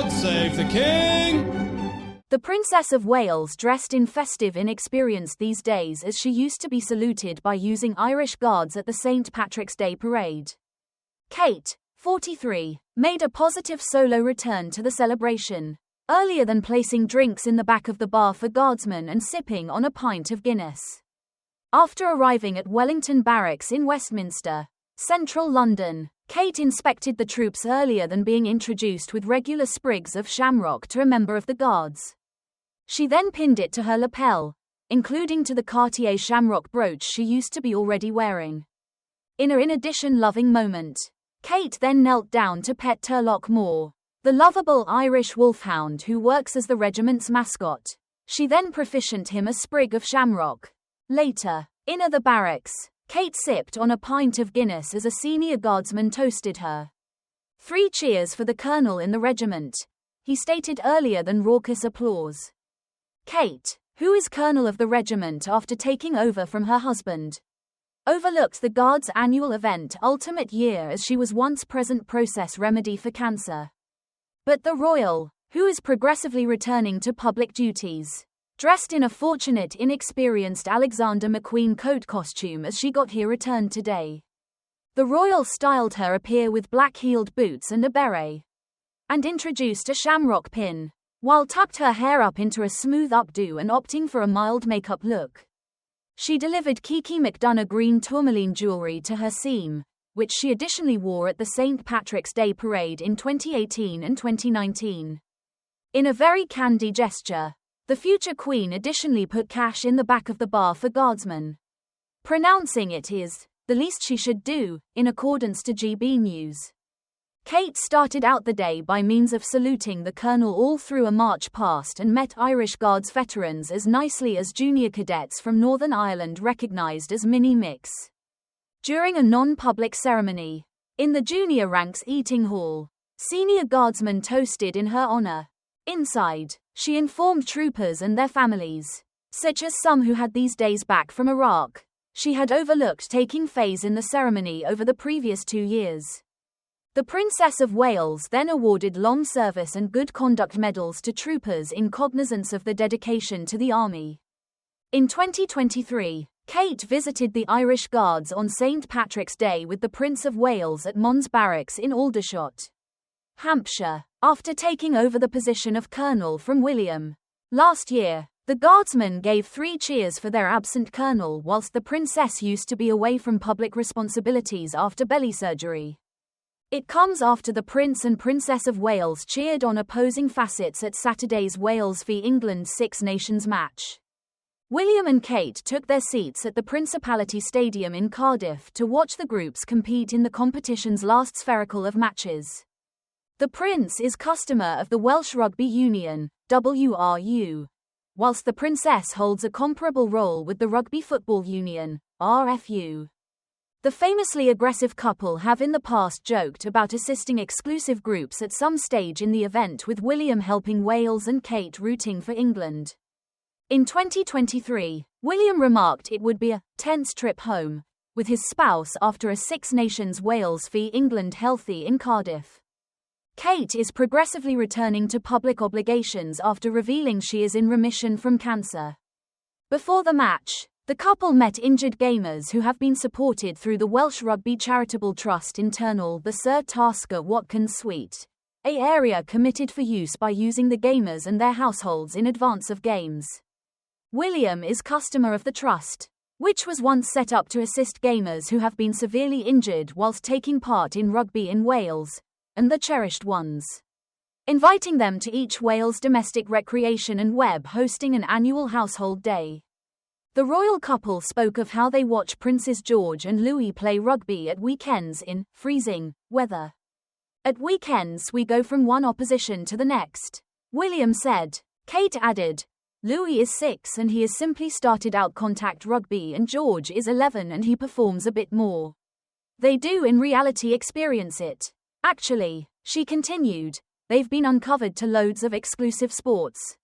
God save the King! The Princess of Wales dressed in festive inexperienced these days as she used to be saluted by using Irish guards at the St. Patrick's Day parade. Kate, 43, made a positive solo return to the celebration, earlier than placing drinks in the back of the bar for guardsmen and sipping on a pint of Guinness. After arriving at Wellington Barracks in Westminster, central London, Kate inspected the troops earlier than being introduced with regular sprigs of shamrock to a member of the guards. She then pinned it to her lapel, including to the Cartier shamrock brooch she used to be already wearing. In a in-addition loving moment, Kate then knelt down to pet Turlock Moore, the lovable Irish wolfhound who works as the regiment's mascot. She then proficient him a sprig of shamrock. Later, in the barracks, Kate sipped on a pint of Guinness as a senior guardsman toasted her. 3 cheers for the colonel in the regiment, he stated earlier than raucous applause. Kate, who is colonel of the regiment after taking over from her husband, overlooked the Guards' annual event Ultimate Year as she was once present process remedy for cancer. But the royal, who is progressively returning to public duties, dressed in a fortunate inexperienced Alexander McQueen coat costume as she got here returned today. The royal styled her appear with black-heeled boots and a beret, and introduced a shamrock pin, while tucked her hair up into a smooth updo and opting for a mild makeup look. She delivered Kiki McDonough green tourmaline jewelry to her seam, which she additionally wore at the St. Patrick's Day parade in 2018 and 2019. In a very candy gesture, the future queen additionally put cash in the back of the bar for guardsmen, pronouncing it is the least she should do, in accordance to GB News. Kate started out the day by means of saluting the colonel all through a march past and met Irish Guards veterans as nicely as junior cadets from Northern Ireland recognised as Mini Mix. During a non-public ceremony, in the junior ranks eating hall, senior guardsmen toasted in her honour. Inside, she informed troopers and their families, such as some who had these days back from Iraq, she had overlooked taking phase in the ceremony over the previous 2 years. The Princess of Wales then awarded long service and good conduct medals to troopers in cognizance of their dedication to the army. In 2023, Kate visited the Irish Guards on St. Patrick's Day with the Prince of Wales at Mons Barracks in Aldershot, Hampshire, after taking over the position of colonel from William. Last year, the guardsmen gave 3 cheers for their absent colonel whilst the princess used to be away from public responsibilities after belly surgery. It comes after the Prince and Princess of Wales cheered on opposing facets at Saturday's Wales v England Six Nations match. William and Kate took their seats at the Principality Stadium in Cardiff to watch the groups compete in the competition's last spherical of matches. The Prince is customer of the Welsh Rugby Union, WRU, whilst the Princess holds a comparable role with the Rugby Football Union, RFU. The famously aggressive couple have in the past joked about assisting exclusive groups at some stage in the event, with William helping Wales and Kate rooting for England. In 2023, William remarked it would be a tense trip home with his spouse after a Six Nations Wales v England healthy in Cardiff. Kate is progressively returning to public obligations after revealing she is in remission from cancer. Before the match, the couple met injured gamers who have been supported through the Welsh Rugby Charitable Trust internal the Sir Tasker Watkins Suite, an area committed for use by using the gamers and their households in advance of games. William is customer of the trust, which was once set up to assist gamers who have been severely injured whilst taking part in rugby in Wales, and the cherished ones, inviting them to each Wales domestic recreation and web hosting an annual household day. The royal couple spoke of how they watch Princes George and Louis play rugby at weekends in freezing weather. At weekends we go from one opposition to the next, William said. Kate added, Louis is 6 and he has simply started out contact rugby, and George is 11 and he performs a bit more. They do in reality experience it. Actually, she continued, they've been uncovered to loads of exclusive sports.